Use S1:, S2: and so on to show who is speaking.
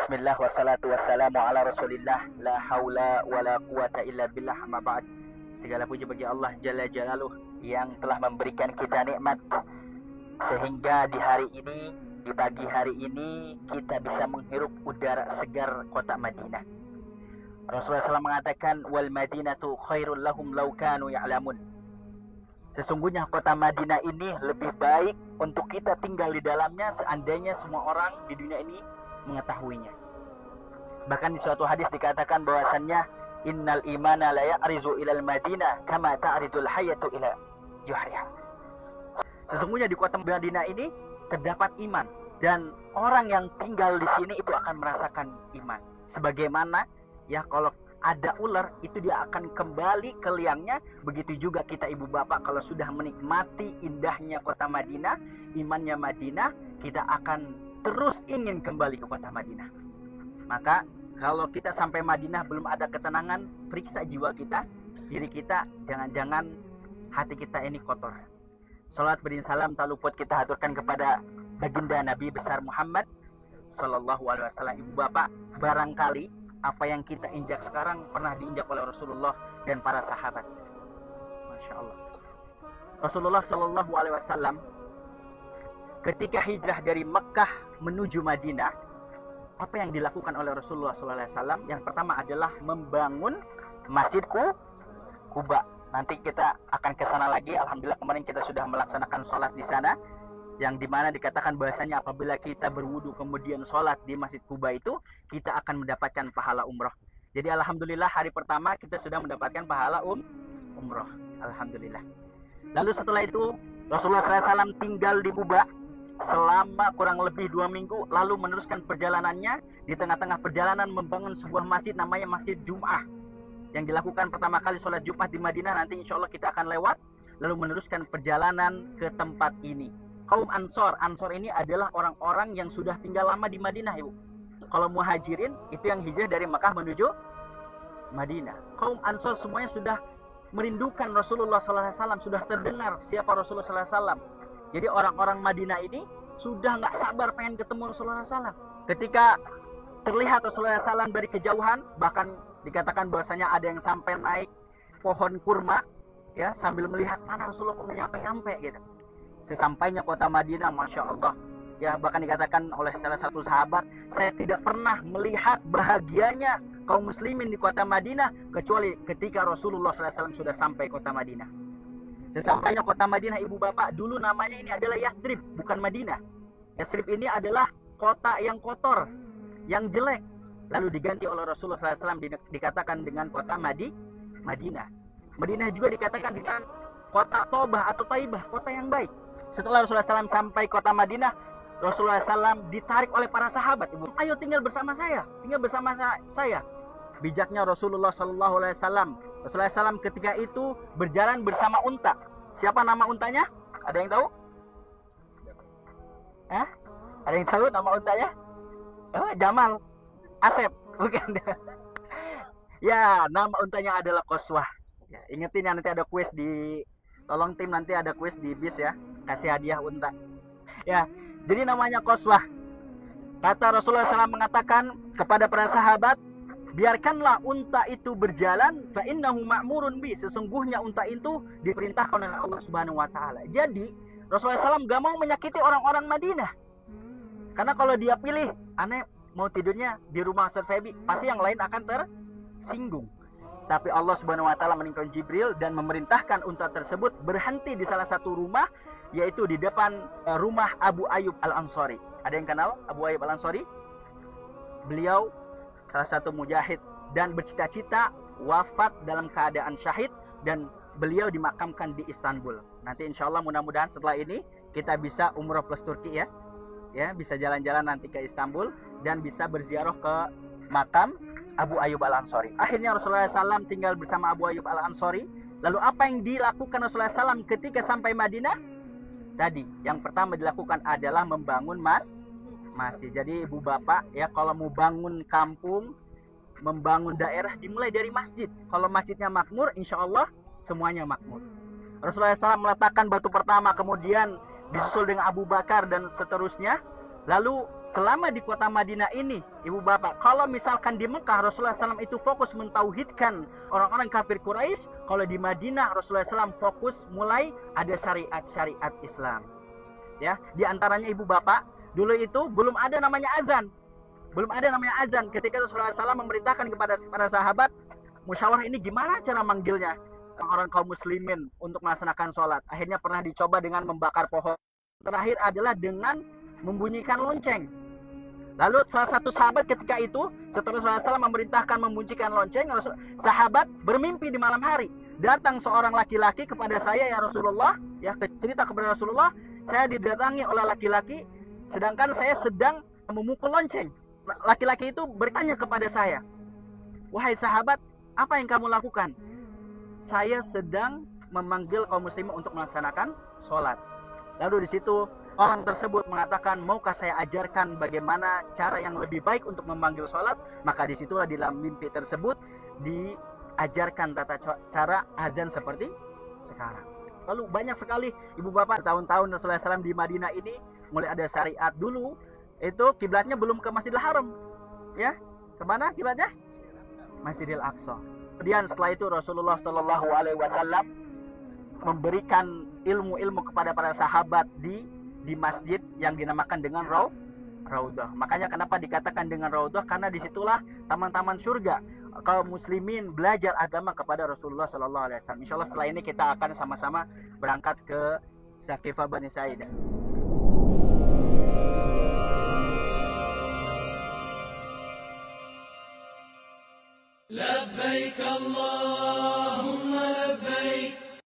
S1: Bismillah wassalatu wassalamu ala rasulillah. La haula wa la quwata illa billah, amma ba'd. Segala puji bagi Allah Jalla Jalaluh yang telah memberikan kita nikmat sehingga di hari ini, di pagi hari ini, kita bisa menghirup udara segar kota Madinah. Rasulullah SAW mengatakan, wal madinatu khairul lahum law kanu ya'lamun. Sesungguhnya kota Madinah ini lebih baik untuk kita tinggal di dalamnya seandainya semua orang di dunia ini mengetahuinya. Bahkan di suatu hadis dikatakan bahwasannya innal imana la ya'rizu ilal madinah kama ta'ridul hayatu ila juhriha. Sesungguhnya di kota Madinah ini terdapat iman, dan orang yang tinggal di sini itu akan merasakan iman. Sebagaimana ya kalau ada ular itu dia akan kembali ke liangnya. Begitu juga kita ibu bapak kalau sudah menikmati indahnya kota Madinah, imannya Madinah, kita akan terus ingin kembali ke kota Madinah. Maka kalau kita sampai Madinah belum ada ketenangan, periksa jiwa kita, diri kita, jangan-jangan hati kita ini kotor. Salat beri salam tak luput kita haturkan kepada baginda Nabi besar Muhammad Sallallahu Alaihi Wasallam. Ibu bapak, barangkali apa yang kita injak sekarang pernah diinjak oleh Rasulullah dan para sahabat. Masya Allah. Rasulullah Sallallahu Alaihi Wasallam ketika hijrah dari Mekah menuju Madinah, apa yang dilakukan oleh Rasulullah Sallallahu Alaihi Wasallam? Yang pertama adalah membangun Masjid Quba. Nanti kita akan ke sana lagi. Alhamdulillah kemarin kita sudah melaksanakan sholat di sana, yang dimana dikatakan bahasanya apabila kita berwudu kemudian sholat di Masjid Quba itu, kita akan mendapatkan pahala umroh. Jadi alhamdulillah hari pertama kita sudah mendapatkan pahala umroh. Alhamdulillah. Lalu setelah itu Rasulullah SAW tinggal di Quba selama kurang lebih 2 minggu, lalu meneruskan perjalanannya. Di tengah-tengah perjalanan membangun sebuah masjid namanya Masjid Jum'ah, yang dilakukan pertama kali sholat Jumat di Madinah. Nanti insya Allah kita akan lewat, lalu meneruskan perjalanan ke tempat ini. Kaum Ansor ini adalah orang-orang yang sudah tinggal lama di Madinah, ibu. Kalau muhajirin itu yang hijrah dari Mekah menuju Madinah. Kaum Ansor semuanya sudah merindukan Rasulullah SAW, sudah terdengar siapa Rasulullah SAW. Jadi orang-orang Madinah ini sudah nggak sabar pengen ketemu Rasulullah SAW. Ketika terlihat Rasulullah SAW dari kejauhan, bahkan dikatakan bahwasanya ada yang sampai naik pohon kurma, ya, sambil melihat mana Rasulullah kok nyampe gitu. Sesampainya kota Madinah, Masya Allah, ya, bahkan dikatakan oleh salah satu sahabat, saya tidak pernah melihat bahagianya kaum muslimin di kota Madinah kecuali ketika Rasulullah SAW sudah sampai kota Madinah. Sesampainya kota Madinah, ibu bapak, dulu namanya ini adalah Yathrib, bukan Madinah. Yathrib ini adalah kota yang kotor, yang jelek. Lalu diganti oleh Rasulullah SAW dikatakan dengan kota Madinah. Madinah juga dikatakan dengan kota Tobah atau Taibah, kota yang baik. Setelah Rasulullah SAW sampai kota Madinah, Rasulullah SAW ditarik oleh para sahabat. Ibu, ayo tinggal bersama saya, tinggal bersama saya. Bijaknya Rasulullah SAW. Rasulullah SAW ketika itu berjalan bersama unta. Siapa nama untanya? Ada yang tahu? Hah? Ada yang tahu nama untanya? Oh, Jamal, Asep, bukan? Ya, nama untanya adalah Qaswah. Ya, ingetin ya, nanti ada kuis di, tolong tim nanti ada kuis di bis ya, kasih hadiah unta. Ya, jadi namanya Qaswah. Kata Rasulullah SAW mengatakan kepada para sahabat, biarkanlah unta itu berjalan, fa innahu ma'murun bi, sesungguhnya unta itu diperintahkan oleh Allah Subhanahu wa taala. Jadi Rasulullah SAW gak mau menyakiti orang-orang Madinah. Karena kalau dia pilih, aneh mau tidurnya di rumah Ustaz Febi, pasti yang lain akan tersinggung. Tapi Allah Subhanahu wa taala meninggalkan Jibril dan memerintahkan unta tersebut berhenti di salah satu rumah, yaitu di depan rumah Abu Ayyub Al-Ansari. Ada yang kenal Abu Ayyub Al-Ansari? Beliau salah satu mujahid dan bercita-cita wafat dalam keadaan syahid, dan beliau dimakamkan di Istanbul. Nanti insya Allah mudah-mudahan setelah ini kita bisa umroh plus Turki ya. Ya, bisa jalan-jalan nanti ke Istanbul dan bisa berziarah ke makam Abu Ayyub Al-Ansari. Akhirnya Rasulullah SAW tinggal bersama Abu Ayyub Al-Ansari. Lalu apa yang dilakukan Rasulullah SAW ketika sampai Madinah? Tadi, yang pertama dilakukan adalah membangun masjid. Jadi ibu bapak ya, kalau mau bangun kampung, membangun daerah, dimulai dari masjid. Kalau masjidnya makmur, insya Allah semuanya makmur. Rasulullah SAW meletakkan batu pertama, kemudian disusul dengan Abu Bakar dan seterusnya. Lalu selama di kota Madinah ini, ibu bapak, kalau misalkan di Mekah Rasulullah SAW itu fokus mentauhidkan orang-orang kafir Quraisy, kalau di Madinah Rasulullah SAW fokus mulai ada syariat-syariat Islam. Ya, di antaranya ibu bapak, dulu itu belum ada namanya azan. Belum ada namanya azan. Ketika Rasulullah SAW memerintahkan kepada para sahabat, musyawarah ini gimana cara manggilnya orang kaum muslimin untuk melaksanakan sholat. Akhirnya pernah dicoba dengan membakar pohon. Terakhir adalah dengan membunyikan lonceng. Lalu salah satu sahabat ketika itu, setelah Rasulullah SAW memerintahkan membunyikan lonceng, sahabat bermimpi di malam hari. Datang seorang laki-laki kepada saya, ya Rasulullah, ya cerita kepada Rasulullah, saya didatangi oleh laki-laki, sedangkan saya sedang memukul lonceng. Laki-laki itu bertanya kepada saya, wahai sahabat, apa yang kamu lakukan? Saya sedang memanggil kaum muslimin untuk melaksanakan sholat. Lalu di situ orang tersebut mengatakan, maukah saya ajarkan bagaimana cara yang lebih baik untuk memanggil sholat? Maka disitulah di dalam mimpi tersebut diajarkan tata cara azan seperti sekarang. Lalu banyak sekali ibu bapak, tahun-tahun Rasulullah SAW di Madinah ini mulai ada syariat. Dulu itu kiblatnya belum ke Masjidil Haram, ya, kemana kiblatnya? Masjidil Aqsa. Kemudian setelah itu Rasulullah SAW memberikan ilmu-ilmu kepada para sahabat di masjid yang dinamakan dengan Raudhah. Makanya kenapa dikatakan dengan Raudhah? Karena disitulah taman-taman surga. Kaum muslimin belajar agama kepada Rasulullah SAW. Insya Allah setelah ini kita akan sama-sama berangkat ke Saqifah Bani Sa'idah.
S2: لبيك الله